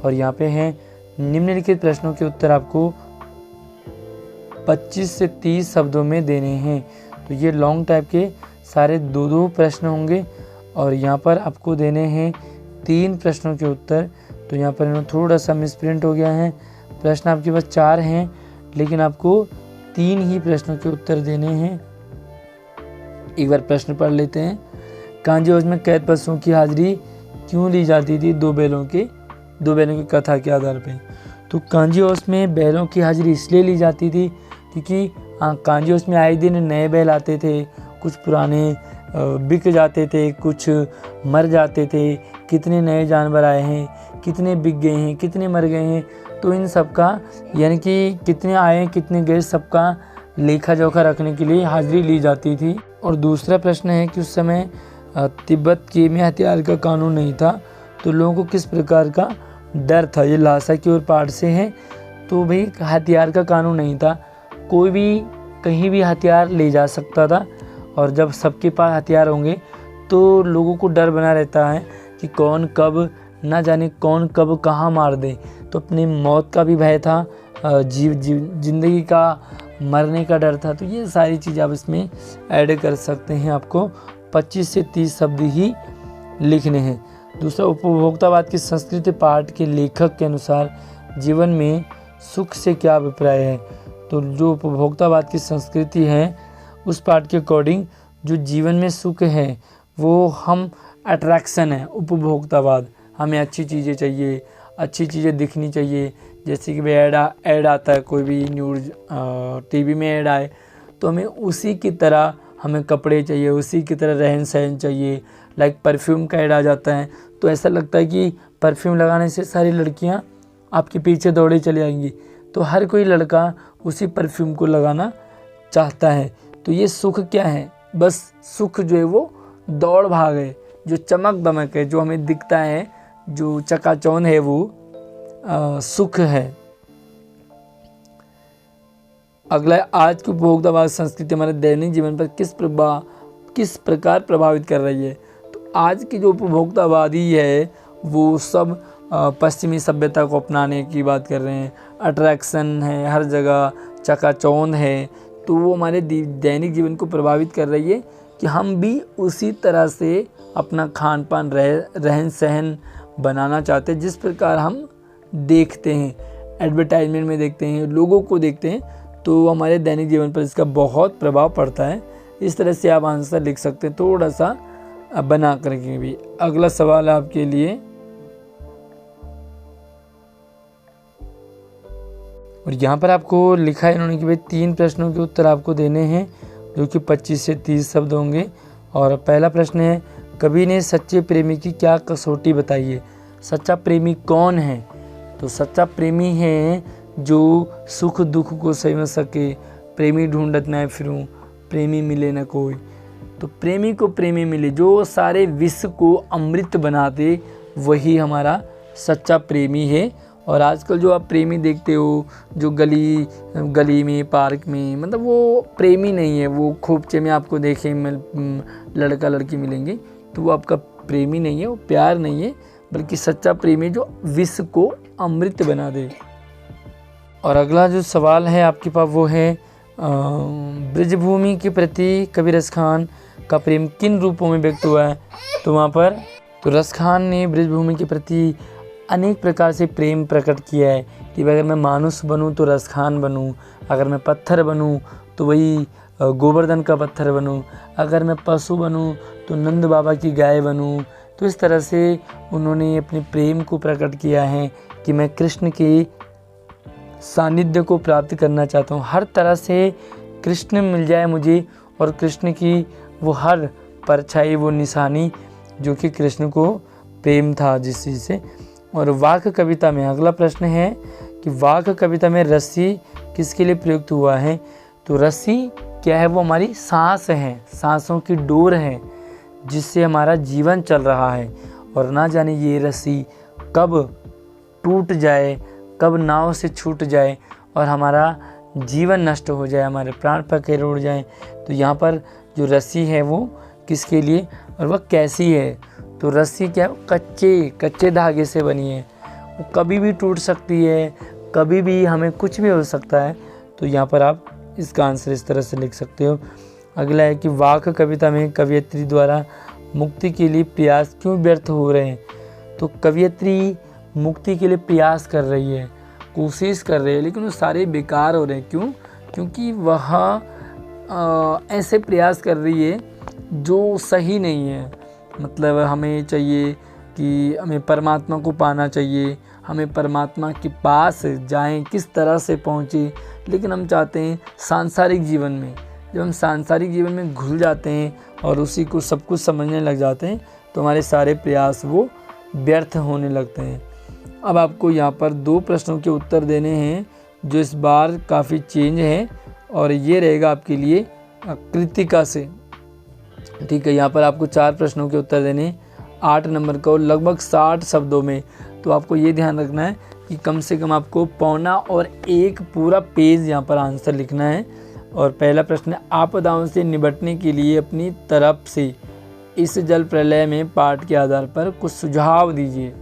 और यहाँ पे हैं, निम्नलिखित प्रश्नों के उत्तर आपको 25 से 30 शब्दों में देने हैं। तो ये लॉन्ग टाइप के सारे 2-2 प्रश्न होंगे और यहाँ पर आपको देने हैं 3 प्रश्नों के उत्तर। तो यहाँ पर थोड़ा सा मिसप्रिंट हो गया है, प्रश्न आपके पास 4 हैं लेकिन आपको 3 ही प्रश्नों के उत्तर देने हैं। एक बार प्रश्न पढ़ लेते हैं। कांजी हाउस में कैद पशुओं की हाजिरी क्यों ली जाती थी? दो बैलों की कथा के आधार पे। तो कांजी हाउस में बैलों की हाजिरी इसलिए ली जाती थी क्योंकि कांजी हाउस में आए दिन नए बैल आते थे, कुछ पुराने बिक जाते थे, कुछ मर जाते थे। कितने नए जानवर आए हैं, कितने बिक गए हैं, कितने मर गए हैं, तो इन सब का यानी कि कितने आए कितने गए सबका लेखा जोखा रखने के लिए हाजिरी ली जाती थी। और दूसरा प्रश्न है कि उस समय तिब्बत के में हथियार का कानून नहीं था, तो लोगों को किस प्रकार का डर था? ये ल्हासा की ओर पाठ से है। तो भाई हथियार का कानून नहीं था, कोई भी कहीं भी हथियार ले जा सकता था और जब सबके पास हथियार होंगे तो लोगों को डर बना रहता है कि कौन कब ना जाने कौन कब कहाँ मार दे, तो अपनी मौत का भी भय था, जिंदगी का मरने का डर था। तो ये सारी चीज़ आप इसमें ऐड कर सकते हैं। आपको 25 से 30 शब्द ही लिखने हैं। दूसरा, उपभोक्तावाद की संस्कृति पाठ के लेखक के अनुसार जीवन में सुख से क्या अभिप्राय है। तो जो उपभोक्तावाद की संस्कृति है उस पाठ के अकॉर्डिंग जो जीवन में सुख है वो हम अट्रैक्शन है। उपभोक्तावाद, हमें अच्छी चीज़ें चाहिए, अच्छी चीज़ें दिखनी चाहिए। जैसे कि भाई ऐड आता है, कोई भी न्यूज़ टीवी में ऐड आए तो हमें उसी की तरह हमें कपड़े चाहिए, उसी की तरह रहन सहन चाहिए। लाइक परफ्यूम का ऐड आ जाता है तो ऐसा लगता है कि परफ्यूम लगाने से सारी लड़कियां आपके पीछे दौड़े चले आएंगी। तो हर कोई लड़का उसी परफ्यूम को लगाना चाहता है। तो ये सुख क्या है? बस सुख जो है वो दौड़ भाग है, जो चमक दमक है, जो हमें दिखता है, जो चकाचौंध है वो सुख है। अगला, आज की उपभोक्तावाद संस्कृति हमारे दैनिक जीवन पर किस प्रकार प्रभावित कर रही है। तो आज की जो उपभोक्तावादी है वो सब पश्चिमी सभ्यता को अपनाने की बात कर रहे हैं। अट्रैक्शन है, हर जगह चकाचौंध है, तो वो हमारे दैनिक जीवन को प्रभावित कर रही है कि हम भी उसी तरह से अपना खान पान रहन सहन बनाना चाहते हैं जिस प्रकार हम देखते हैं, एडवर्टाइजमेंट में देखते हैं, लोगों को देखते हैं। तो हमारे दैनिक जीवन पर इसका बहुत प्रभाव पड़ता है। इस तरह से आप आंसर लिख सकते हैं, थोड़ा सा बना करके भी। अगला सवाल है आपके लिए, और यहाँ पर आपको लिखा है इन्होंने कि भाई 3 प्रश्नों के उत्तर आपको देने हैं जो कि 25 से 30 शब्द होंगे। और पहला प्रश्न है, कवि ने सच्चे प्रेमी की क्या कसौटी बताई है। सच्चा प्रेमी कौन है? तो सच्चा प्रेमी है जो सुख दुख को समझ सके। प्रेमी ढूंढत ना फिरूं, प्रेमी मिले न कोई। तो प्रेमी को प्रेमी मिले, जो सारे विश्व को अमृत बना दे, वही हमारा सच्चा प्रेमी है। और आजकल जो आप प्रेमी देखते हो, जो गली में, पार्क में, मतलब वो प्रेमी नहीं है। वो खूबचे में आपको देखें लड़का लड़की मिलेंगे तो वो आपका प्रेमी नहीं है, वो प्यार नहीं है, बल्कि सच्चा प्रेमी जो विश्व को अमृत बना दे। और अगला जो सवाल है आपके पास वो है, ब्रजभूमि के प्रति कवि रस खान का प्रेम किन रूपों में व्यक्त हुआ है। तो वहाँ पर तो रस खान ने ब्रजभूमि के प्रति अनेक प्रकार से प्रेम प्रकट किया है कि अगर मैं मानुष बनूं तो रस खान बनूं, अगर मैं पत्थर बनूं तो वही गोवर्धन का पत्थर बनूं, अगर मैं पशु बनूं तो नंद बाबा की गाय बनूं। तो इस तरह से उन्होंने अपने प्रेम को प्रकट किया है कि मैं कृष्ण के सानिध्य को प्राप्त करना चाहता हूँ। हर तरह से कृष्ण मिल जाए मुझे, और कृष्ण की वो हर परछाई, वो निशानी जो कि कृष्ण को प्रेम था जिस चीज़ से। और वाक कविता में अगला प्रश्न है कि वाक कविता में रस्सी किसके लिए प्रयुक्त हुआ है। तो रस्सी क्या है? वो हमारी सांस है, सांसों की डोर है जिससे हमारा जीवन चल रहा है। और ना जाने ये रस्सी कब टूट जाए, कब नाव से छूट जाए और हमारा जीवन नष्ट हो जाए, हमारे प्राण पखेरु उड़ जाए। तो यहाँ पर जो रस्सी है वो किसके लिए और वह कैसी है। तो रस्सी क्या है? कच्चे धागे से बनी है, वो कभी भी टूट सकती है, कभी भी हमें कुछ भी हो सकता है। तो यहाँ पर आप इसका आंसर इस तरह से लिख सकते हो। अगला है कि वाक कविता में कवयित्री द्वारा मुक्ति के लिए प्रयास क्यों व्यर्थ हो रहे हैं। तो कवयित्री मुक्ति के लिए प्रयास कर रही है, कोशिश कर रही है, लेकिन वो सारे बेकार हो रहे हैं। क्यों? क्योंकि वह ऐसे प्रयास कर रही है जो सही नहीं है। मतलब हमें चाहिए कि हमें परमात्मा को पाना चाहिए, हमें परमात्मा के पास जाएं, किस तरह से पहुँचे, लेकिन हम चाहते हैं सांसारिक जीवन में। जब हम सांसारिक जीवन में घुल जाते हैं और उसी को सब कुछ समझने लग जाते हैं तो हमारे सारे प्रयास वो व्यर्थ होने लगते हैं। अब आपको यहाँ पर 2 प्रश्नों के उत्तर देने हैं जो इस बार काफ़ी चेंज है, और ये रहेगा आपके लिए कृतिका से। ठीक है, यहाँ पर आपको 4 प्रश्नों के उत्तर देने, 8 नंबर का और लगभग 60 शब्दों में। तो आपको ये ध्यान रखना है कि कम से कम आपको पौना और 1 पूरा पेज यहाँ पर आंसर लिखना है। और पहला प्रश्न है, आपदाओं से निपटने के लिए अपनी तरफ से इस जल प्रलय में पाठ के आधार पर कुछ सुझाव दीजिए।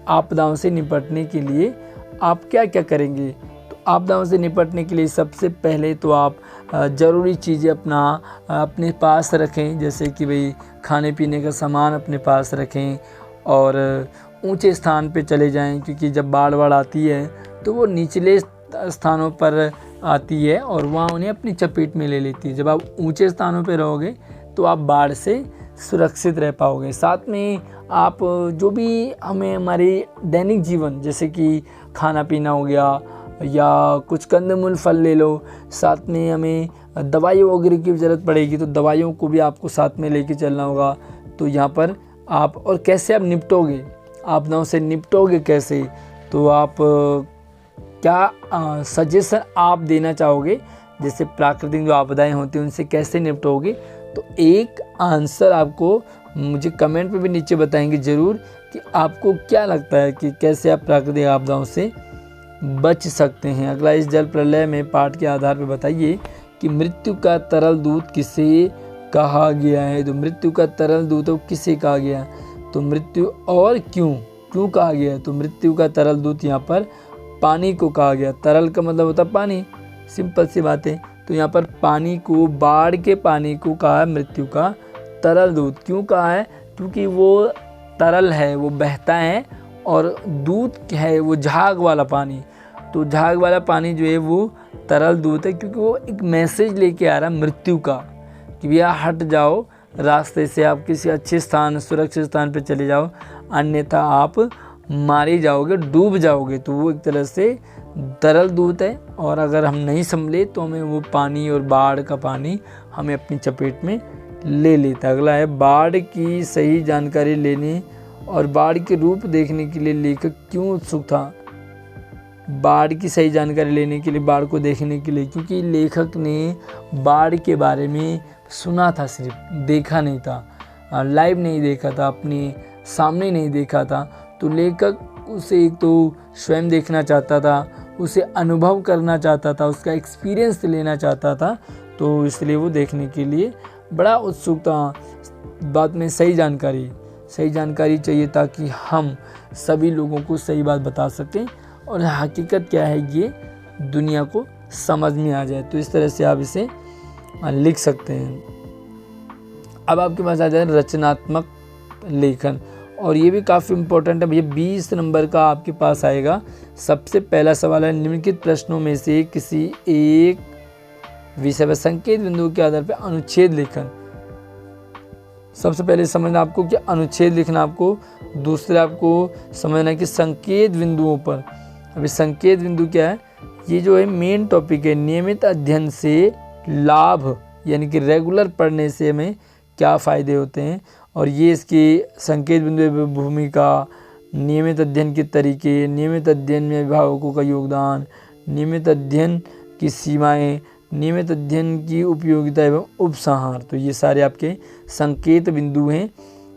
आपदाओं से निपटने के लिए आप क्या क्या करेंगे? तो आपदाओं से निपटने के लिए सबसे पहले तो आप ज़रूरी चीज़ें अपने पास रखें, जैसे कि भाई खाने पीने का सामान अपने पास रखें और ऊंचे स्थान पे चले जाएं, क्योंकि जब बाढ़ आती है तो वो निचले स्थानों पर आती है और वहाँ उन्हें अपनी चपेट में ले लेती है। जब आप ऊंचे स्थानों पे रहोगे तो आप बाढ़ से सुरक्षित रह पाओगे। साथ में आप जो भी हमें हमारे दैनिक जीवन, जैसे कि खाना पीना हो गया या कुछ कंदमूल फल ले लो, साथ में हमें दवाई वगैरह की ज़रूरत पड़ेगी तो दवाइयों को भी आपको साथ में लेके चलना होगा। तो यहाँ पर आप, और कैसे आप निपटोगे, आपदाओं से निपटोगे कैसे, तो आप क्या सजेशन आप देना चाहोगे, जैसे प्राकृतिक जो आपदाएं होती हैं उनसे कैसे निपटोगे? तो एक आंसर आपको मुझे कमेंट पे भी नीचे बताएंगे ज़रूर कि आपको क्या लगता है कि कैसे आप प्राकृतिक आपदाओं से बच सकते हैं। अगला, इस जल प्रलय में पाठ के आधार पर बताइए कि मृत्यु का तरल दूत किसे कहा गया है। तो मृत्यु का तरल दूत तो किसे कहा गया, तो मृत्यु, और क्यों कहा गया? तो मृत्यु का तरल दूत यहाँ पर पानी को कहा गया। तरल का मतलब होता है पानी, सिंपल सी बात है। तो यहाँ पर पानी को, बाढ़ के पानी को कहा है मृत्यु का तरल दूत। क्यों कहा है? क्योंकि वो तरल है, वो बहता है, और दूत है वो झाग वाला पानी। तो झाग वाला पानी जो है वो तरल दूत है, क्योंकि वो एक मैसेज लेके आ रहा है मृत्यु का कि भैया हट जाओ रास्ते से, आप किसी अच्छे स्थान, सुरक्षित स्थान पे चले जाओ, अन्यथा आप मारे जाओगे, डूब जाओगे। तो वो एक तरह से तरल दूत है, और अगर हम नहीं संभले तो हमें वो पानी और बाढ़ का पानी हमें अपनी चपेट में ले लेता। अगला है, बाढ़ की सही जानकारी लेने और बाढ़ के रूप देखने के लिए लेखक क्यों उत्सुक था? बाढ़ की सही जानकारी लेने के लिए, बाढ़ को देखने के लिए, क्योंकि लेखक ने बाढ़ के बारे में सुना था, सिर्फ देखा नहीं था, लाइव नहीं देखा था, अपने सामने नहीं देखा था। तो लेखक उसे एक तो स्वयं देखना चाहता था, उसे अनुभव करना चाहता था, उसका एक्सपीरियंस लेना चाहता था, तो इसलिए वो देखने के लिए बड़ा उत्सुक था। बात में सही जानकारी चाहिए ताकि हम सभी लोगों को सही बात बता सकें और हकीकत क्या है ये दुनिया को समझ में आ जाए। तो इस तरह से आप इसे लिख सकते हैं। अब आपके पास आ जाए रचनात्मक लेखन, और ये भी काफ़ी इम्पोर्टेंट है भैया। 20 नंबर का आपके पास आएगा। सबसे पहला सवाल है, निम्नलिखित प्रश्नों में से किसी एक विषय पर संकेत बिंदु के आधार पर अनुच्छेद लेखन। सबसे पहले समझना आपको कि अनुच्छेद लिखना आपको, दूसरा आपको समझना कि संकेत बिंदुओं पर। अभी संकेत बिंदु क्या है, ये जो है मेन टॉपिक है। नियमित अध्ययन से लाभ, यानी कि रेगुलर पढ़ने से हमें क्या फ़ायदे होते हैं, और ये इसकी संकेत बिंदु भूमिका, नियमित अध्ययन के तरीके, नियमित अध्ययन में अभिभावकों का योगदान, नियमित अध्ययन की सीमाएं, नियमित अध्ययन की उपयोगिता एवं उपसंहार। तो ये सारे आपके संकेत बिंदु हैं।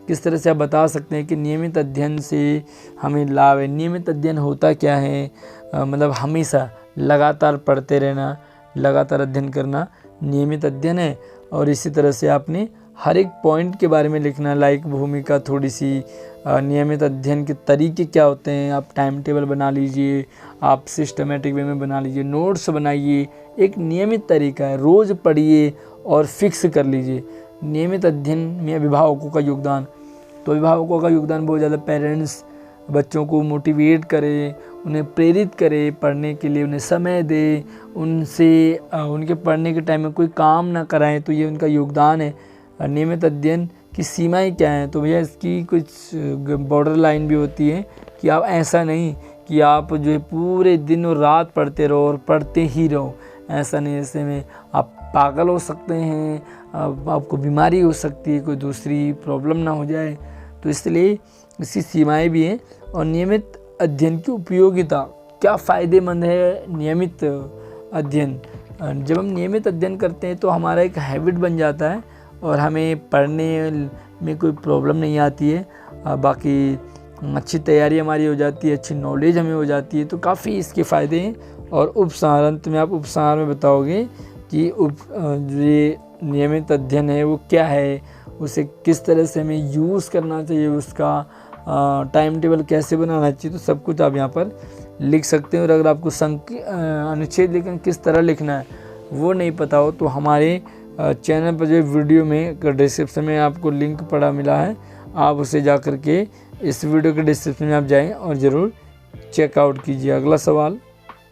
किस तरह से आप बता सकते हैं कि नियमित अध्ययन से हमें लाभ है। नियमित अध्ययन होता क्या है, मतलब हमेशा लगातार पढ़ते रहना, लगातार अध्ययन करना नियमित अध्ययन है। और इसी तरह से आपने हर एक पॉइंट के बारे में लिखना, लाइक भूमिका थोड़ी सी, नियमित अध्ययन के तरीके क्या होते हैं, आप टाइम टेबल बना लीजिए, आप सिस्टमेटिक वे में बना लीजिए, नोट्स बनाइए। एक नियमित तरीका है, रोज़ पढ़िए और फिक्स कर लीजिए। नियमित अध्ययन में अभिभावकों का योगदान, तो अभिभावकों का योगदान बहुत ज़्यादा, पेरेंट्स बच्चों को मोटिवेट करे, उन्हें प्रेरित करे पढ़ने के लिए, उन्हें समय दे, उनसे उनके पढ़ने के टाइम में कोई काम ना कराएं, तो ये उनका योगदान है। नियमित अध्ययन की सीमाएं क्या हैं, तो भैया इसकी कुछ बॉर्डर लाइन भी होती है कि आप ऐसा नहीं कि आप जो है पूरे दिन और रात पढ़ते रहो और पढ़ते ही रहो, ऐसा नहीं। ऐसे में आप पागल हो सकते हैं, आपको बीमारी हो सकती है, कोई दूसरी प्रॉब्लम ना हो जाए। तो इसलिए इसकी सीमाएं भी हैं। और नियमित अध्ययन की उपयोगिता, क्या फ़ायदेमंद है नियमित अध्ययन। जब हम नियमित अध्ययन करते हैं तो हमारा एक हैबिट बन जाता है और हमें पढ़ने में कोई प्रॉब्लम नहीं आती है। बाकी अच्छी तैयारी हमारी हो जाती है, अच्छी नॉलेज हमें हो जाती है। तो काफ़ी इसके फ़ायदे हैं। और उपसंहार, अंत में आप उपसंहार में बताओगे कि ये नियमित अध्ययन है वो क्या है, उसे किस तरह से हमें यूज़ करना चाहिए, उसका टाइम टेबल कैसे बनाना चाहिए, तो सब कुछ आप यहाँ पर लिख सकते हैं। और अगर आपको अनुच्छेद लेखन किस तरह लिखना है वो नहीं पता हो तो हमारे चैनल पर जो वीडियो में डिस्क्रिप्शन में आपको लिंक पड़ा मिला है, आप उसे जा कर के इस वीडियो के डिस्क्रिप्शन में आप जाएं और ज़रूर चेकआउट कीजिए। अगला सवाल,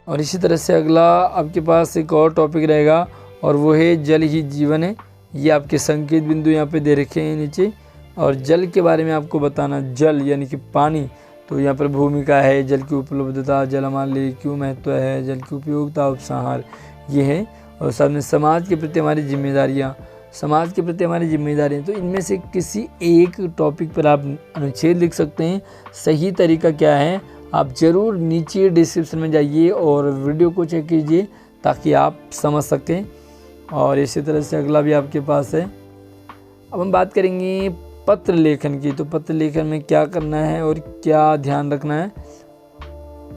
और इसी तरह से अगला आपके पास एक और टॉपिक रहेगा और वो है जल ही जीवन है। ये आपके संकेत बिंदु यहाँ पे दे रखे हैं नीचे, और जल के बारे में आपको बताना। जल यानी कि पानी, तो यहाँ पर भूमिका है, जल की उपलब्धता, जल हमारे लिए क्यों महत्व है, जल की उपयोगिता, उपसंहार ये है। और साथ में समाज के प्रति हमारी जिम्मेदारियाँ, समाज के प्रति हमारी जिम्मेदारियाँ, तो इनमें से किसी एक टॉपिक पर आप अनुच्छेद लिख सकते हैं। सही तरीका क्या है आप ज़रूर नीचे डिस्क्रिप्शन में जाइए और वीडियो को चेक कीजिए ताकि आप समझ सकें। और इसी तरह से अगला भी आपके पास है। अब हम बात करेंगे पत्र लेखन की। तो पत्र लेखन में क्या करना है और क्या ध्यान रखना है।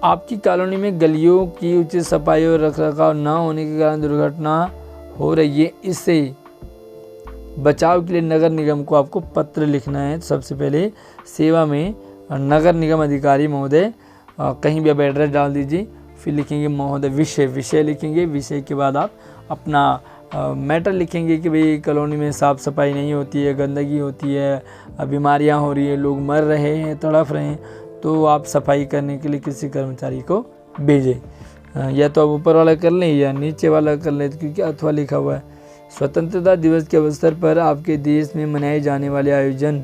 आपकी कॉलोनी में गलियों की उचित सफाई और रखरखाव न होने के कारण दुर्घटना हो रही है, इससे बचाव के लिए नगर निगम को आपको पत्र लिखना है। सबसे पहले सेवा में नगर निगम अधिकारी महोदय, कहीं भी आप एड्रेस डाल दीजिए, फिर लिखेंगे महोदय विषय लिखेंगे। विषय के बाद आप अपना मैटर लिखेंगे कि भाई कॉलोनी में साफ़ सफाई नहीं होती है, गंदगी होती है, बीमारियां हो रही है, लोग मर रहे हैं, तड़प रहे हैं, तो आप सफाई करने के लिए किसी कर्मचारी को भेजें। या तो आप ऊपर वाला कर लें या नीचे वाला कर लें, क्योंकि अथवा लिखा हुआ है। स्वतंत्रता दिवस के अवसर पर आपके देश में मनाए जाने वाले आयोजन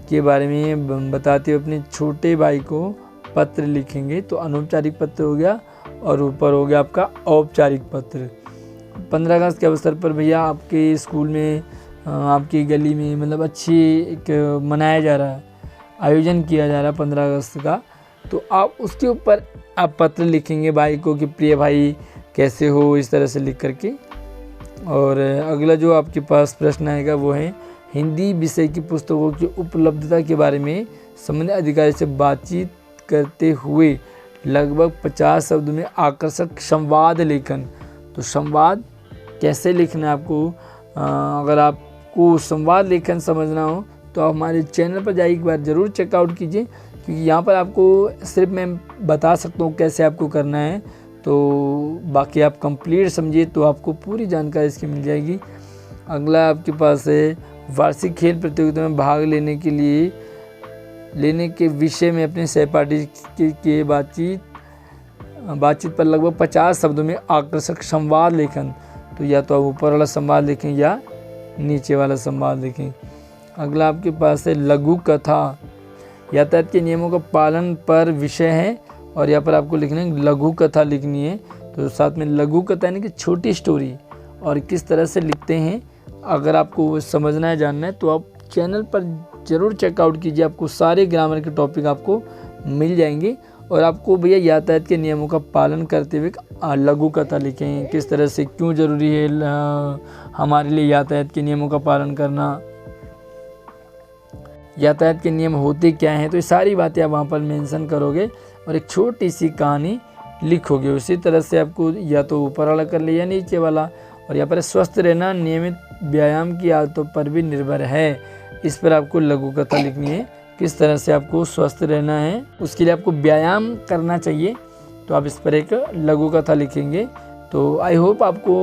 के बारे में बताते हुए अपने छोटे भाई को पत्र लिखेंगे। तो अनौपचारिक पत्र हो गया और ऊपर हो गया आपका औपचारिक पत्र। 15 अगस्त के अवसर पर भैया आपके स्कूल में, आपकी गली में मतलब अच्छी एक मनाया जा रहा है, आयोजन किया जा रहा है 15 अगस्त का, तो आप उसके ऊपर आप पत्र लिखेंगे भाई को कि प्रिय भाई कैसे हो, इस तरह से लिख करके। और अगला जो आपके पास प्रश्न आएगा वो है हिंदी विषय की पुस्तकों की उपलब्धता के बारे में संबंधित अधिकारी से बातचीत करते हुए लगभग 50 शब्दों में आकर्षक संवाद लेखन। तो संवाद कैसे लिखना है आपको, अगर आपको संवाद लेखन समझना हो तो आप हमारे चैनल पर जाइए, एक बार ज़रूर चेकआउट कीजिए, क्योंकि यहाँ पर आपको सिर्फ मैं बता सकता हूँ कैसे आपको करना है, तो बाकी आप कंप्लीट समझिए तो आपको पूरी जानकारी इसकी मिल जाएगी। अगला आपके पास है वार्षिक खेल प्रतियोगिता में भाग लेने के विषय में अपने सहपाठी के बातचीत पर लगभग 50 शब्दों में आकर्षक संवाद लेखन। तो या तो आप ऊपर वाला संवाद लिखें या नीचे वाला संवाद लिखें। अगला आपके पास है लघु कथा, यातायात के नियमों का पालन पर विषय है, और यहाँ पर आपको लिखना है लघु कथा लिखनी है। तो साथ में लघु कथा यानी कि छोटी स्टोरी, और किस तरह से लिखते हैं अगर आपको समझना है, जानना है, तो आप चैनल पर ज़रूर चेकआउट कीजिए, आपको सारे ग्रामर के टॉपिक आपको मिल जाएंगे। और आपको भैया यातायात के नियमों का पालन करते हुए लघु कथा लिखें, किस तरह से क्यों ज़रूरी है हमारे लिए यातायात के नियमों का पालन करना, यातायात के नियम होते क्या हैं, तो ये सारी बातें आप वहाँ पर मेंशन करोगे और एक छोटी सी कहानी लिखोगे। उसी तरह से आपको या तो ऊपर वाला कर लिया या नीचे वाला। और यहाँ पर स्वस्थ रहना नियमित व्यायाम की आदतों पर भी निर्भर है, इस पर आपको लघु कथा लिखनी है। किस तरह से आपको स्वस्थ रहना है, उसके लिए आपको व्यायाम करना चाहिए, तो आप इस पर एक लघु कथा लिखेंगे। तो आई होप आपको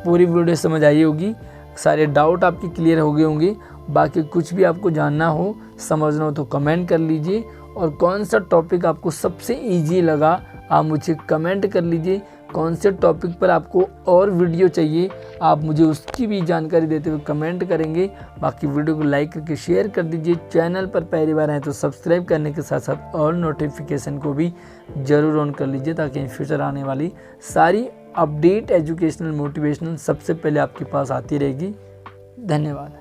पूरी वीडियो समझ आई होगी, सारे डाउट आपके क्लियर हो गए होंगे। बाकी कुछ भी आपको जानना हो, समझना हो तो कमेंट कर लीजिए, और कौन सा टॉपिक आपको सबसे ईजी लगा आप मुझे कमेंट कर लीजिए। कौन से टॉपिक पर आपको और वीडियो चाहिए आप मुझे उसकी भी जानकारी देते हुए कमेंट करेंगे। बाकी वीडियो को लाइक करके शेयर कर दीजिए। चैनल पर पहली बार आए तो सब्सक्राइब करने के साथ साथ और नोटिफिकेशन को भी ज़रूर ऑन कर लीजिए, ताकि इन फ्यूचर आने वाली सारी अपडेट एजुकेशनल मोटिवेशनल सबसे पहले आपके पास आती रहेगी। धन्यवाद।